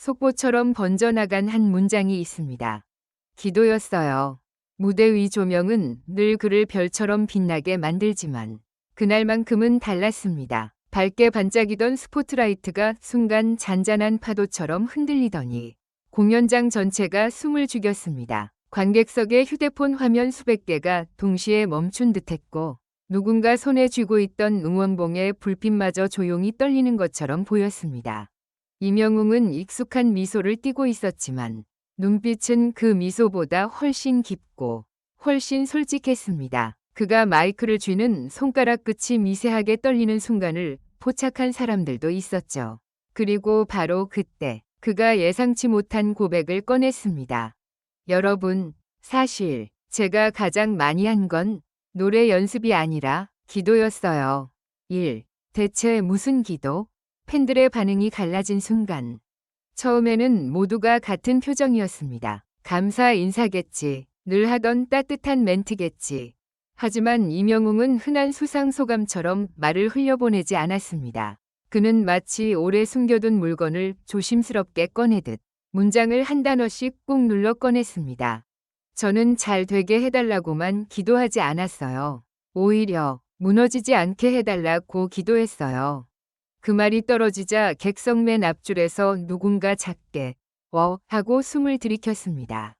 속보처럼 번져나간 한 문장이 있습니다. 기도였어요. 무대 위 조명은 늘 그를 별처럼 빛나게 만들지만 그날만큼은 달랐습니다. 밝게 반짝이던 스포트라이트가 순간 잔잔한 파도처럼 흔들리더니 공연장 전체가 숨을 죽였습니다. 관객석의 휴대폰 화면 수백 개가 동시에 멈춘 듯했고 누군가 손에 쥐고 있던 응원봉의 불빛마저 조용히 떨리는 것처럼 보였습니다. 임영웅은 익숙한 미소를 띠고 있었지만 눈빛은 그 미소보다 훨씬 깊고 훨씬 솔직했습니다. 그가 마이크를 쥐는 손가락 끝이 미세하게 떨리는 순간을 포착한 사람들도 있었죠. 그리고 바로 그때 그가 예상치 못한 고백을 꺼냈습니다. 여러분, 사실 제가 가장 많이 한 건 노래 연습이 아니라 기도였어요. 1. 대체 무슨 기도? 팬들의 반응이 갈라진 순간 처음에는 모두가 같은 표정이었습니다. 감사 인사겠지. 늘 하던 따뜻한 멘트겠지. 하지만 임영웅은 흔한 수상 소감처럼 말을 흘려보내지 않았습니다. 그는 마치 오래 숨겨둔 물건을 조심스럽게 꺼내듯 문장을 한 단어씩 꾹 눌러 꺼냈습니다. 저는 잘 되게 해달라고만 기도하지 않았어요. 오히려 무너지지 않게 해달라고 기도했어요. 그 말이 떨어지자 객석 맨 앞줄에서 누군가 작게 하고 숨을 들이켰습니다.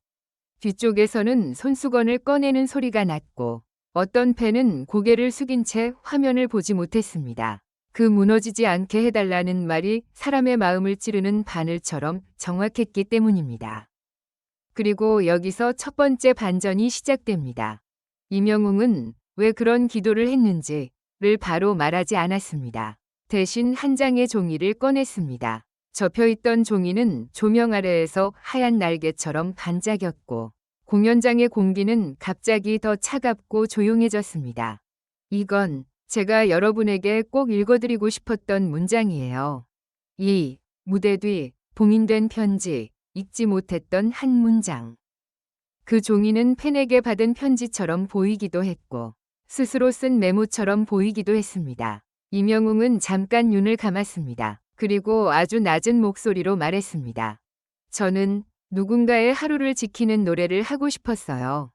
뒤쪽에서는 손수건을 꺼내는 소리가 났고 어떤 팬은 고개를 숙인 채 화면을 보지 못했습니다. 그 무너지지 않게 해달라는 말이 사람의 마음을 찌르는 바늘처럼 정확했기 때문입니다. 그리고 여기서 첫 번째 반전이 시작됩니다. 임영웅은 왜 그런 기도를 했는지를 바로 말하지 않았습니다. 대신 한 장의 종이를 꺼냈습니다. 접혀있던 종이는 조명 아래에서 하얀 날개처럼 반짝였고 공연장의 공기는 갑자기 더 차갑고 조용해졌습니다. 이건 제가 여러분에게 꼭 읽어드리고 싶었던 문장이에요. 이 무대 뒤 봉인된 편지, 읽지 못했던 한 문장. 그 종이는 팬에게 받은 편지처럼 보이기도 했고 스스로 쓴 메모처럼 보이기도 했습니다. 임영웅은 잠깐 눈을 감았습니다. 그리고 아주 낮은 목소리로 말했습니다. 저는 누군가의 하루를 지키는 노래를 하고 싶었어요.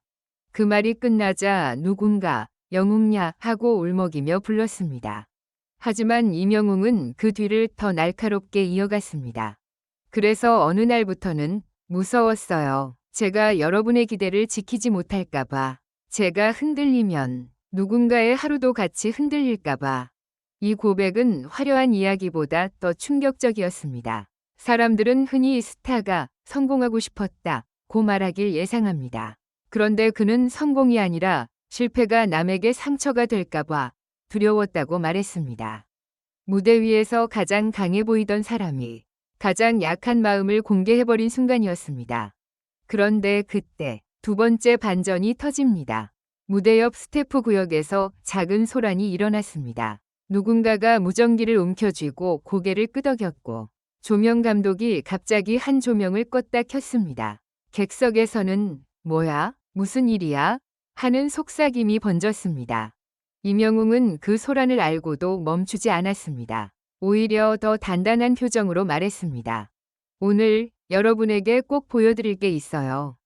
그 말이 끝나자 누군가 영웅야 하고 울먹이며 불렀습니다. 하지만 임영웅은 그 뒤를 더 날카롭게 이어갔습니다. 그래서 어느 날부터는 무서웠어요. 제가 여러분의 기대를 지키지 못할까봐. 제가 흔들리면 누군가의 하루도 같이 흔들릴까봐. 이 고백은 화려한 이야기보다 더 충격적이었습니다. 사람들은 흔히 스타가 성공하고 싶었다고 말하길 예상합니다. 그런데 그는 성공이 아니라 실패가 남에게 상처가 될까봐 두려웠다고 말했습니다. 무대 위에서 가장 강해 보이던 사람이 가장 약한 마음을 공개해버린 순간이었습니다. 그런데 그때 두 번째 반전이 터집니다. 무대 옆 스태프 구역에서 작은 소란이 일어났습니다. 누군가가 무전기를 움켜쥐고 고개를 끄덕였고 조명 감독이 갑자기 한 조명을 껐다 켰습니다. 객석에서는 뭐야? 무슨 일이야? 하는 속삭임이 번졌습니다. 임영웅은 그 소란을 알고도 멈추지 않았습니다. 오히려 더 단단한 표정으로 말했습니다. 오늘 여러분에게 꼭 보여드릴 게 있어요.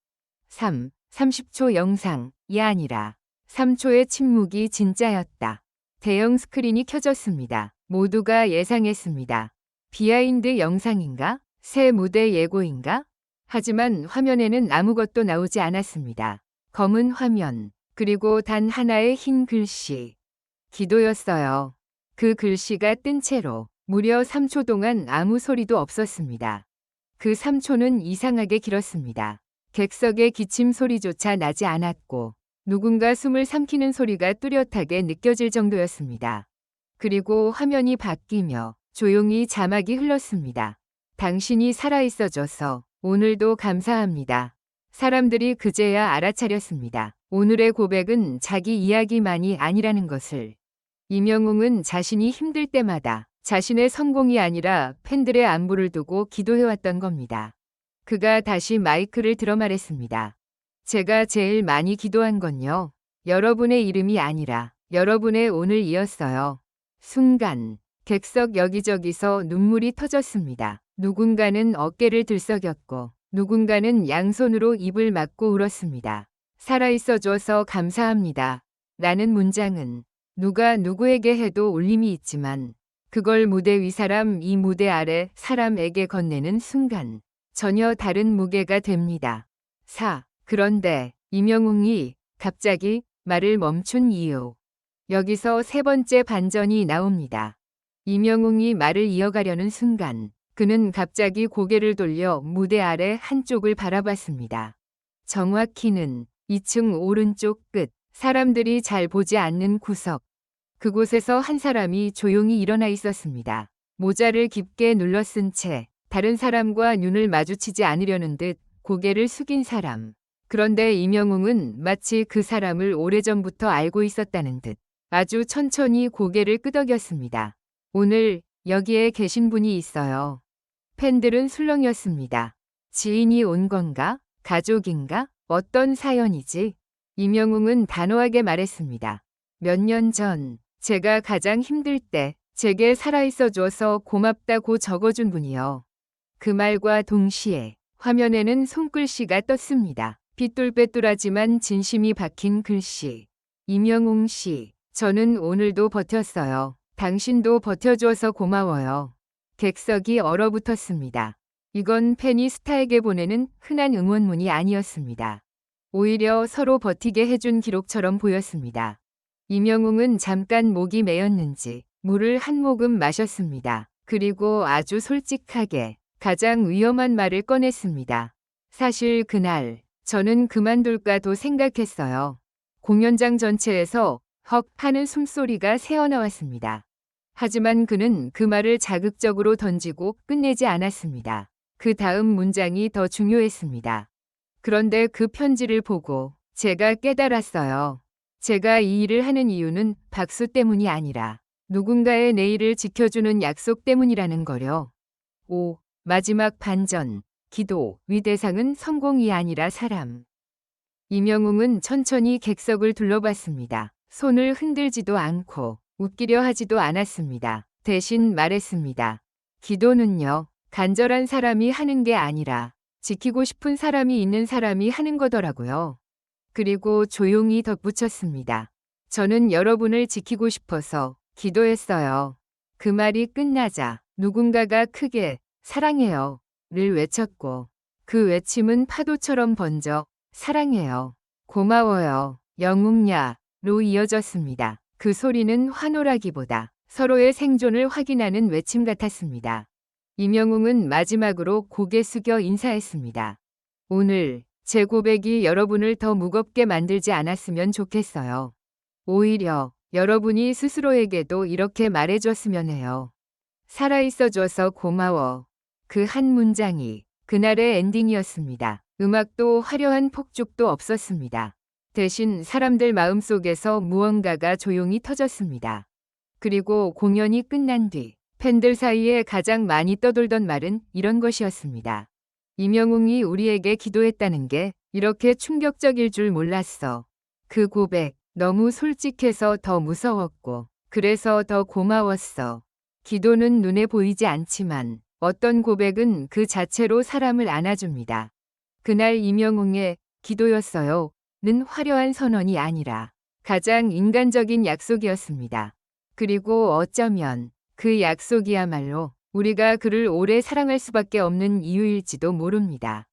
30초 영상이 아니라 3초의 침묵이 진짜였다. 대형 스크린이 켜졌습니다. 모두가 예상했습니다. 비하인드 영상인가? 새 무대 예고인가? 하지만 화면에는 아무것도 나오지 않았습니다. 검은 화면, 그리고 단 하나의 흰 글씨. 기도였어요. 그 글씨가 뜬 채로 무려 3초 동안 아무 소리도 없었습니다. 그 3초는 이상하게 길었습니다. 객석의 기침 소리조차 나지 않았고 누군가 숨을 삼키는 소리가 뚜렷하게 느껴질 정도였습니다. 그리고 화면이 바뀌며 조용히 자막이 흘렀습니다. 당신이 살아있어줘서 오늘도 감사합니다. 사람들이 그제야 알아차렸습니다. 오늘의 고백은 자기 이야기만이 아니라는 것을. 임영웅은 자신이 힘들 때마다 자신의 성공이 아니라 팬들의 안부를 두고 기도해왔던 겁니다. 그가 다시 마이크를 들어 말했습니다. 제가 제일 많이 기도한 건요. 여러분의 이름이 아니라 여러분의 오늘이었어요. 순간 객석 여기저기서 눈물이 터졌습니다. 누군가는 어깨를 들썩였고 누군가는 양손으로 입을 막고 울었습니다. 살아있어줘서 감사합니다. 라는 문장은 누가 누구에게 해도 울림이 있지만 그걸 무대 위 사람, 이 무대 아래 사람에게 건네는 순간 전혀 다른 무게가 됩니다. 4. 그런데 임영웅이 갑자기 말을 멈춘 이유. 여기서 세 번째 반전이 나옵니다. 임영웅이 말을 이어가려는 순간 그는 갑자기 고개를 돌려 무대 아래 한쪽을 바라봤습니다. 정확히는 2층 오른쪽 끝, 사람들이 잘 보지 않는 구석. 그곳에서 한 사람이 조용히 일어나 있었습니다. 모자를 깊게 눌러 쓴 채 다른 사람과 눈을 마주치지 않으려는 듯 고개를 숙인 사람. 그런데 임영웅은 마치 그 사람을 오래전부터 알고 있었다는 듯 아주 천천히 고개를 끄덕였습니다. 오늘 여기에 계신 분이 있어요. 팬들은 술렁였습니다. 지인이 온 건가? 가족인가? 어떤 사연이지? 임영웅은 단호하게 말했습니다. 몇 년 전 제가 가장 힘들 때 제게 살아있어 줘서 고맙다고 적어준 분이요. 그 말과 동시에 화면에는 손글씨가 떴습니다. 삐뚤빼뚤하지만 진심이 박힌 글씨. 임영웅 씨, 저는 오늘도 버텼어요. 당신도 버텨줘서 고마워요. 객석이 얼어붙었습니다. 이건 팬이 스타에게 보내는 흔한 응원문이 아니었습니다. 오히려 서로 버티게 해준 기록처럼 보였습니다. 임영웅은 잠깐 목이 메었는지 물을 한 모금 마셨습니다. 그리고 아주 솔직하게 가장 위험한 말을 꺼냈습니다. 사실 그날 저는 그만둘까도 생각했어요. 공연장 전체에서 헉 하는 숨소리가 새어나왔습니다. 하지만 그는 그 말을 자극적으로 던지고 끝내지 않았습니다. 그 다음 문장이 더 중요했습니다. 그런데 그 편지를 보고 제가 깨달았어요. 제가 이 일을 하는 이유는 박수 때문이 아니라 누군가의 내일을 지켜주는 약속 때문이라는 거요. 5. 마지막 반전. 기도. 위 대상은 성공이 아니라 사람. 임영웅은 천천히 객석을 둘러봤습니다. 손을 흔들지도 않고 웃기려 하지도 않았습니다. 대신 말했습니다. 기도는요, 간절한 사람이 하는 게 아니라 지키고 싶은 사람이 있는 사람이 하는 거더라고요. 그리고 조용히 덧붙였습니다. 저는 여러분을 지키고 싶어서 기도했어요. 그 말이 끝나자 누군가가 크게 사랑해요 를 외쳤고 그 외침은 파도처럼 번져 사랑해요, 고마워요, 영웅야로 이어졌습니다. 그 소리는 환호라기보다 서로의 생존을 확인하는 외침 같았습니다. 임영웅은 마지막으로 고개 숙여 인사했습니다. 오늘 제 고백이 여러분을 더 무겁게 만들지 않았으면 좋겠어요. 오히려 여러분이 스스로에게도 이렇게 말해줬으면 해요. 살아있어줘서 고마워. 그 한 문장이 그날의 엔딩이었습니다. 음악도 화려한 폭죽도 없었습니다. 대신 사람들 마음속에서 무언가가 조용히 터졌습니다. 그리고 공연이 끝난 뒤 팬들 사이에 가장 많이 떠돌던 말은 이런 것이었습니다. 임영웅이 우리에게 기도했다는 게 이렇게 충격적일 줄 몰랐어. 그 고백 너무 솔직해서 더 무서웠고 그래서 더 고마웠어. 기도는 눈에 보이지 않지만 어떤 고백은 그 자체로 사람을 안아줍니다. 그날 임영웅의 기도였어요 는 화려한 선언이 아니라 가장 인간적인 약속이었습니다. 그리고 어쩌면 그 약속이야말로 우리가 그를 오래 사랑할 수밖에 없는 이유일지도 모릅니다.